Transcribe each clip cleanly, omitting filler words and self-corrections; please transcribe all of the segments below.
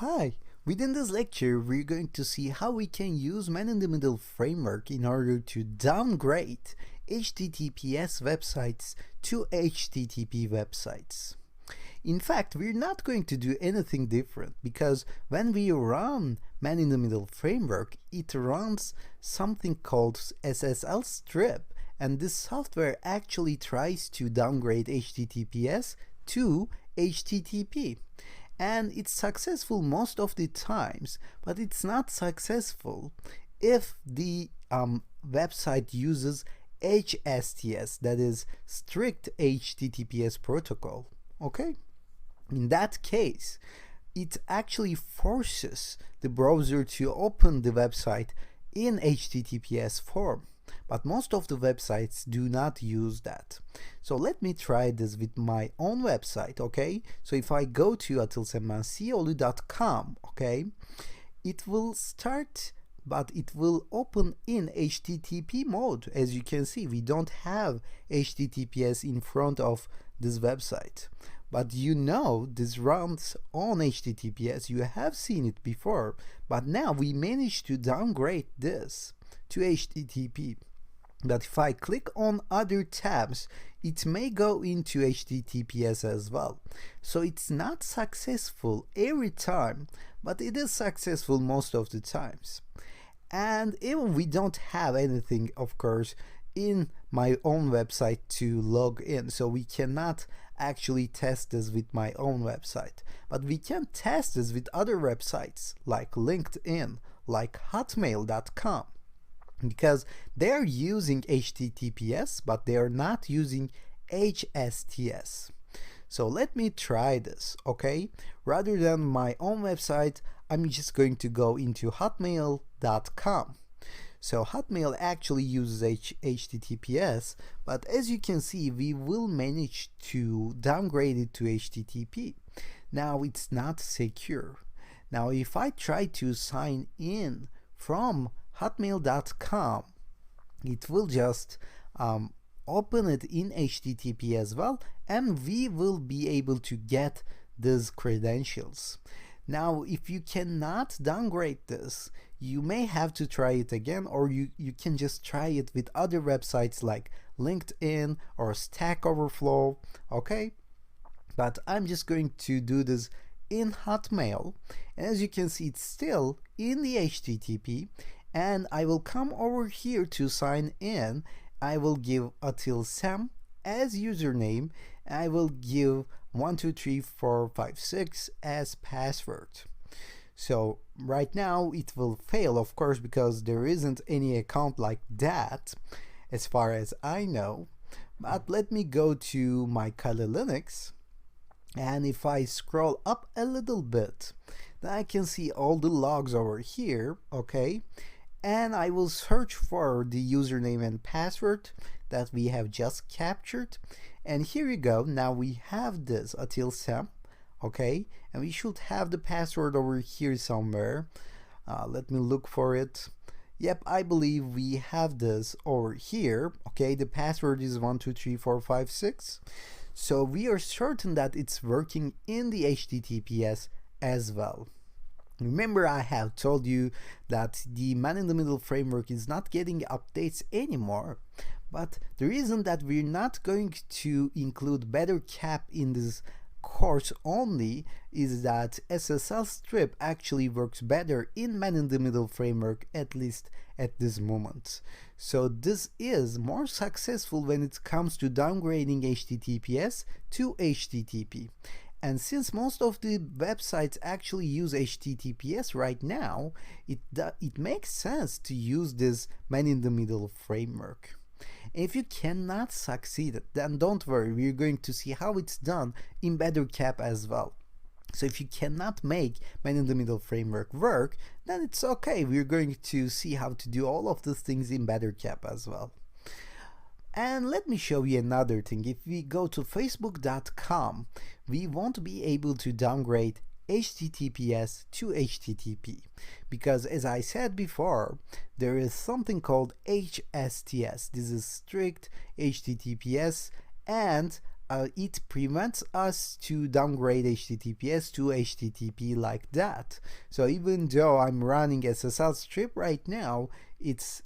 Hi! Within this lecture, we're going to see how we can use man-in-the-middle framework in order to downgrade HTTPS websites to HTTP websites. In fact, we're not going to do anything different because when we run man-in-the-middle framework, it runs something called SSL strip, and this software actually tries to downgrade HTTPS to HTTP. And it's successful most of the times, but it's not successful if the website uses HSTS, that is strict HTTPS protocol. Okay, in that case it actually forces the browser to open the website in HTTPS form, but most of the websites do not use that. So let me try this with my own website. Okay, so if I go to atilsenmanciolu.com, okay, it will start, but it will open in HTTP mode. As you can see, we don't have HTTPS in front of this website, but you know this runs on HTTPS. You have seen it before, but now we managed to downgrade this to HTTP. But if I click on other tabs, it may go into HTTPS as well. So it's not successful every time, but it is successful most of the times. And even we don't have anything, of course, in my own website to log in, so we cannot actually test this with my own website, but we can test this with other websites like LinkedIn, like hotmail.com, because they're using HTTPS, but they are not using HSTS. So let me try this. Okay, rather than my own website, I'm just going to go into hotmail.com. So Hotmail actually uses HTTPS, but as you can see, we will manage to downgrade it to HTTP. Now it's not secure. Now if I try to sign in from hotmail.com, it will just open it in HTTP as well, and we will be able to get these credentials. Now, if you cannot downgrade this, you may have to try it again, or you can just try it with other websites like LinkedIn or Stack Overflow, okay? But I'm just going to do this in Hotmail, and as you can see, it's still in the HTTP, and I will come over here to sign in. I will give atilsem as username, and I will give 123456 as password. So right now it will fail, of course, because there isn't any account like that as far as I know. But let me go to my Kali Linux, and if I scroll up a little bit, then I can see all the logs over here. Okay, and I will search for the username and password that we have just captured, and here you go. Now we have this atilsem, okay, and we should have the password over here somewhere. Let me look for it. Yep, I believe we have this over here. Okay, the password is 123456, so we are certain that it's working in the HTTPS as well. Remember, I have told you that the man-in-the-middle framework is not getting updates anymore, but the reason that we're not going to include better cap in this course only is that SSL strip actually works better in man-in-the-middle framework, at least at this moment. So this is more successful when it comes to downgrading HTTPS to HTTP. And since most of the websites actually use HTTPS right now, it makes sense to use this man-in-the-middle framework. If you cannot succeed, then don't worry, we're going to see how it's done in BetterCap as well. So if you cannot make man-in-the-middle framework work, then it's okay. We're going to see how to do all of these things in BetterCap as well. And let me show you another thing. If we go to facebook.com, we won't be able to downgrade HTTPS to HTTP because, as I said before, there is something called HSTS. This is strict HTTPS, and it prevents us to downgrade HTTPS to HTTP like that. So even though I'm running SSL strip right now, it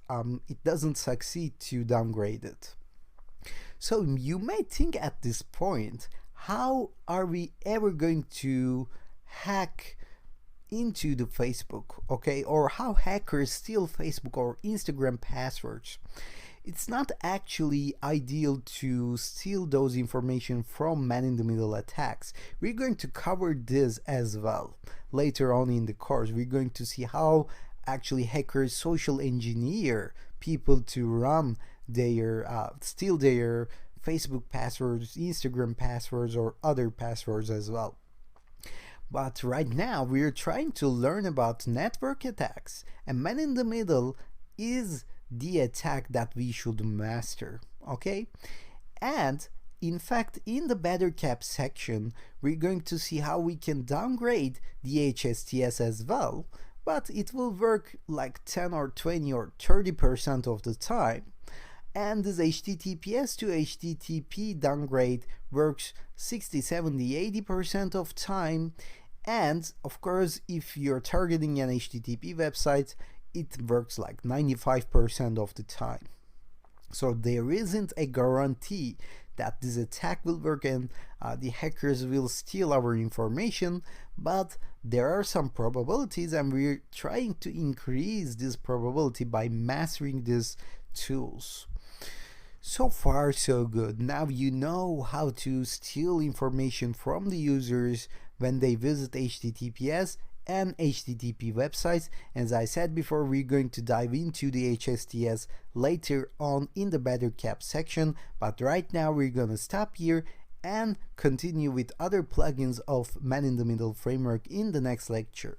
doesn't succeed to downgrade it. So you may think at this point, how are we ever going to hack into the Facebook, okay? Or how hackers steal Facebook or Instagram passwords? It's not actually ideal to steal those information from man-in-the-middle attacks. We're going to cover this as well later on in the course. We're going to see how actually hackers social engineer people to run their steal their Facebook passwords, Instagram passwords, or other passwords as well. But right now we're trying to learn about network attacks, and man-in-the-middle is the attack that we should master, okay? And in fact, in the better cap section, we're going to see how we can downgrade the HSTS as well, but it will work like 10 or 20 or 30% of the time. And this HTTPS to HTTP downgrade works 60, 70, 80% of time. And of course, if you're targeting an HTTP website, it works like 95% of the time. So there isn't a guarantee that this attack will work and the hackers will steal our information, but there are some probabilities, and we're trying to increase this probability by mastering these tools. So far so good. Now you know how to steal information from the users when they visit HTTPS and HTTP websites. As I said before, we're going to dive into the HSTS later on in the better cap section, but right now we're gonna stop here and continue with other plugins of man-in-the-middle framework in the next lecture.